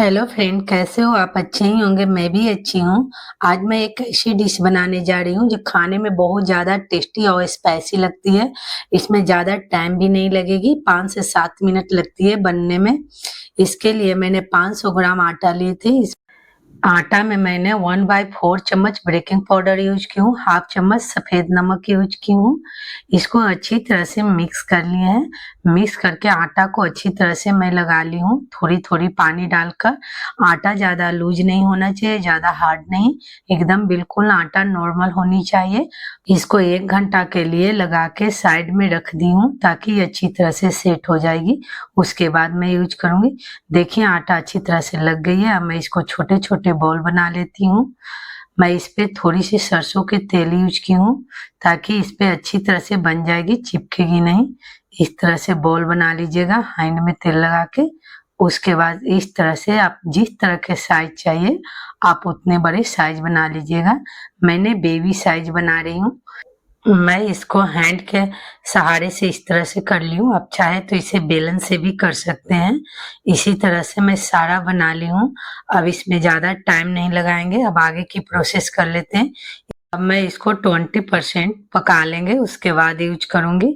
Hello friend, कैसे हो आप? अच्छे ही होंगे। मैं भी अच्छी हूँ। आज मैं एक ऐसी डिश बनाने जा रही हूँ जो खाने में बहुत ज़्यादा टेस्टी और स्पाइसी लगती है। इसमें ज़्यादा टाइम भी नहीं लगेगी, 5 से 7 मिनट लगती है बनने में। इसके लिए मैंने 500 ग्राम आटा लिए थे। आटा में मैंने 1/4 चम्मच बेकिंग पाउडर यूज की हूँ, हाफ चम्मच सफेद नमक यूज की हूँ। इसको अच्छी तरह से मिक्स कर लिया है। मिक्स करके आटा को अच्छी तरह से मैं लगा ली हूँ, थोड़ी थोड़ी पानी डालकर। आटा ज्यादा लूज नहीं होना चाहिए, ज्यादा हार्ड नहीं, एकदम बिल्कुल आटा नॉर्मल होनी चाहिए। इसको 1 घंटा के लिए लगा के साइड में रख दी हूँ ताकि ये अच्छी तरह से सेट हो जाएगी। उसके बाद मैं यूज करूंगी। देखिए आटा अच्छी तरह से लग गई है। अब मैं इसको छोटे छोटे बॉल बना लेती हूँ। मैं इस पे थोड़ी सी सरसों के तेल यूज की हूँ ताकि इस पे अच्छी तरह से बन जाएगी, चिपकेगी नहीं। इस तरह से बॉल बना लीजिएगा हैंड में तेल लगा के। उसके बाद इस तरह से आप जिस तरह के साइज चाहिए आप उतने बड़े साइज बना लीजिएगा। मैंने बेबी साइज बना रही हूँ। मैं इसको हैंड के सहारे से इस तरह से कर ली हूँ। आप चाहे तो इसे बेलन से भी कर सकते हैं। इसी तरह से मैं सारा बना ली हूँ। अब इसमें ज़्यादा टाइम नहीं लगाएंगे, अब आगे की प्रोसेस कर लेते हैं। अब मैं इसको 20% पका लेंगे, उसके बाद यूज करूँगी।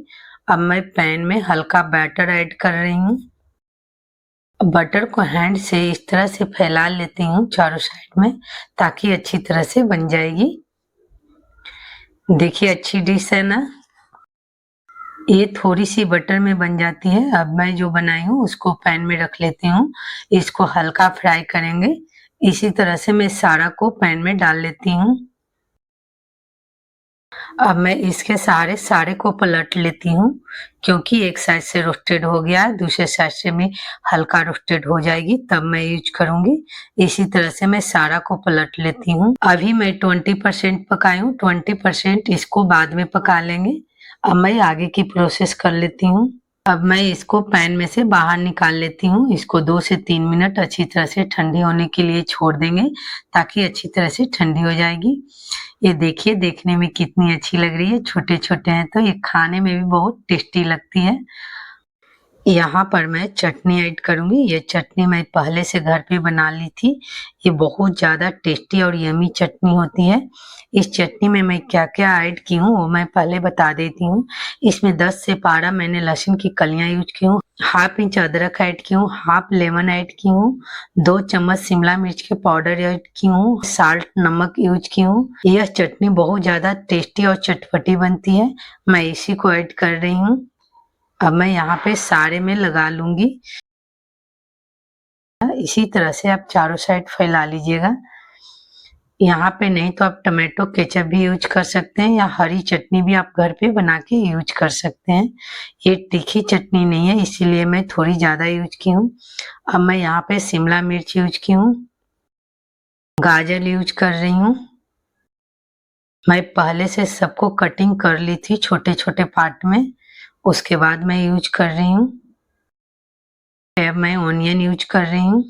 अब मैं पैन में हल्का बैटर ऐड कर रही हूँ। बटर को हैंड से इस तरह से फैला लेती हूँ चारों साइड में ताकि अच्छी तरह से बन जाएगी। देखिए अच्छी डिश है ना। ये थोड़ी सी बटर में बन जाती है। अब मैं जो बनाई हूँ उसको पैन में रख लेती हूँ। इसको हल्का फ्राई करेंगे। इसी तरह से मैं सारा को पैन में डाल लेती हूँ। अब मैं इसके सारे को पलट लेती हूँ क्योंकि एक साइड से रोस्टेड हो गया है, दूसरे साइड से भी हल्का रोस्टेड हो जाएगी तब मैं यूज करूंगी। इसी तरह से मैं सारा को पलट लेती हूँ। अभी मैं 20% पकाई हूँ, 20% इसको बाद में पका लेंगे। अब मैं आगे की प्रोसेस कर लेती हूँ। अब मैं इसको पैन में से बाहर निकाल लेती हूँ। इसको 2 से 3 मिनट अच्छी तरह से ठंडी होने के लिए छोड़ देंगे ताकि अच्छी तरह से ठंडी हो जाएगी। ये देखिए देखने में कितनी अच्छी लग रही है। छोटे छोटे हैं तो ये खाने में भी बहुत टेस्टी लगती है। यहाँ पर मैं चटनी ऐड करूंगी। ये चटनी मैं पहले से घर पे बना ली थी। ये बहुत ज़्यादा टेस्टी और यमी चटनी होती है। इस चटनी में मैं क्या क्या ऐड की हूँ वो मैं पहले बता देती हूँ। इसमें 10 से 12 मैंने लहसुन की कलियां यूज की हूँ, हाफ इंच अदरक ऐड की हूँ, हाफ लेमन ऐड की हूँ, 2 चम्मच शिमला मिर्च के पाउडर ऐड की हूँ, साल्ट नमक यूज की हूँ। यह चटनी बहुत ज़्यादा टेस्टी और चटपटी बनती है। मैं इसी को ऐड कर रही हूँ। अब मैं यहाँ पे सारे में लगा लूंगी। इसी तरह से आप चारों साइड फैला लीजिएगा। यहाँ पे नहीं तो आप टमाटो केचप भी यूज कर सकते हैं या हरी चटनी भी आप घर पे बना के यूज कर सकते हैं। ये तीखी चटनी नहीं है इसीलिए मैं थोड़ी ज्यादा यूज की हूँ। अब मैं यहाँ पे शिमला मिर्च यूज की हूँ, गाजर यूज कर रही हूँ। मैं पहले से सबको कटिंग कर ली थी छोटे छोटे पार्ट में, उसके बाद मैं यूज कर रही हूँ। अब मैं ऑनियन यूज कर रही हूँ।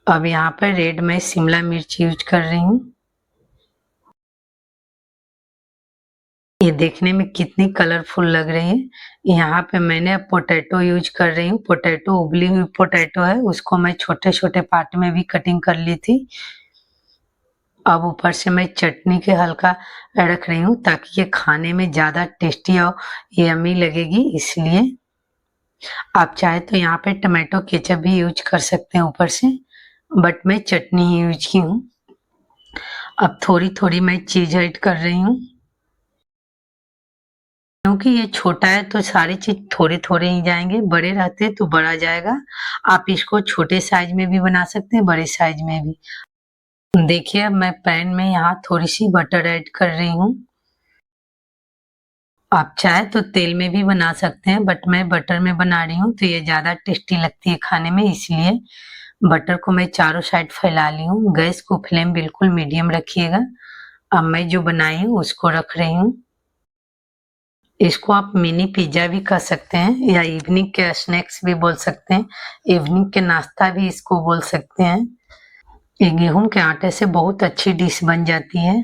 अब यहाँ पर रेड में शिमला मिर्च यूज कर रही हूँ। ये देखने में कितनी कलरफुल लग रही है। यहाँ पे मैंने पोटैटो यूज कर रही हूँ। पोटैटो उबली हुई पोटैटो है, उसको मैं छोटे छोटे पार्ट में भी कटिंग कर ली थी। अब ऊपर से मैं चटनी के हल्का रख रही हूँ ताकि ये खाने में ज्यादा टेस्टी और यम्मी लगेगी, इसलिए। आप चाहे तो यहाँ पे टमाटो केचप भी यूज कर सकते हैं ऊपर से, बट मैं चटनी ही यूज की हूँ। अब थोड़ी थोड़ी मैं चीज ऐड कर रही हूँ क्योंकि ये छोटा है तो सारी चीज थोड़े थोड़े ही जाएंगे, बड़े रहते तो बड़ा जाएगा। आप इसको छोटे साइज में भी बना सकते हैं, बड़े साइज में भी। देखिए अब मैं पैन में यहाँ थोड़ी सी बटर ऐड कर रही हूँ। आप चाहे तो तेल में भी बना सकते हैं बट मैं बटर में बना रही हूँ तो ये ज्यादा टेस्टी लगती है खाने में, इसलिए बटर को मैं चारों साइड फैला ली हूँ। गैस को फ्लेम बिल्कुल मीडियम रखिएगा। अब मैं जो बनाई हूँ उसको रख रही हूँ। इसको आप मिनी पिज्जा भी कर सकते हैं या इवनिंग के स्नैक्स भी बोल सकते हैं, इवनिंग के नाश्ता भी इसको बोल सकते हैं। ये गेहूं के आटे से बहुत अच्छी डिश बन जाती है।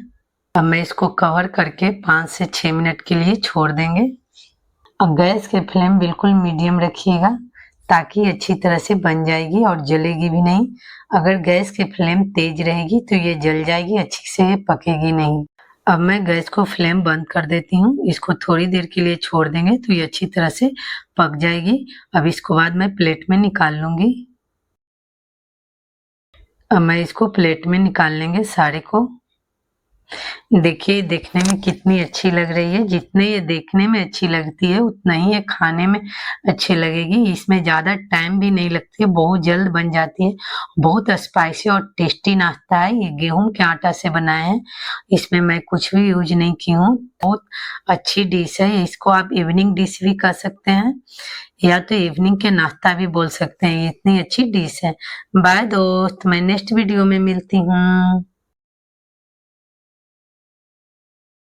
अब मैं इसको कवर करके 5 से 6 मिनट के लिए छोड़ देंगे। अब गैस की फ्लेम बिल्कुल मीडियम रखिएगा ताकि अच्छी तरह से बन जाएगी और जलेगी भी नहीं। अगर गैस की फ्लेम तेज रहेगी तो ये जल जाएगी, अच्छी से पकेगी नहीं। अब मैं गैस को फ्लेम बंद कर देती हूँ। इसको थोड़ी देर के लिए छोड़ देंगे तो ये अच्छी तरह से पक जाएगी। अब इसको बाद मैं प्लेट में निकाल लूंगी। अब मैं इसको प्लेट में निकाल लेंगे सारे को। देखिए देखने में कितनी अच्छी लग रही है। जितने ये देखने में अच्छी लगती है उतना ही ये खाने में अच्छी लगेगी। इसमें ज़्यादा टाइम भी नहीं लगती है, बहुत जल्द बन जाती है। बहुत स्पाइसी और टेस्टी नाश्ता है। ये गेहूं के आटा से बनाया है, इसमें मैं कुछ भी यूज नहीं की हूँ। बहुत अच्छी डिश है। इसको आप इवनिंग डिश भी कह सकते हैं या तो इवनिंग के नाश्ता भी बोल सकते हैं। इतनी अच्छी डिश है। बाय दोस्त, मैं नेक्स्ट वीडियो में मिलती हूँ।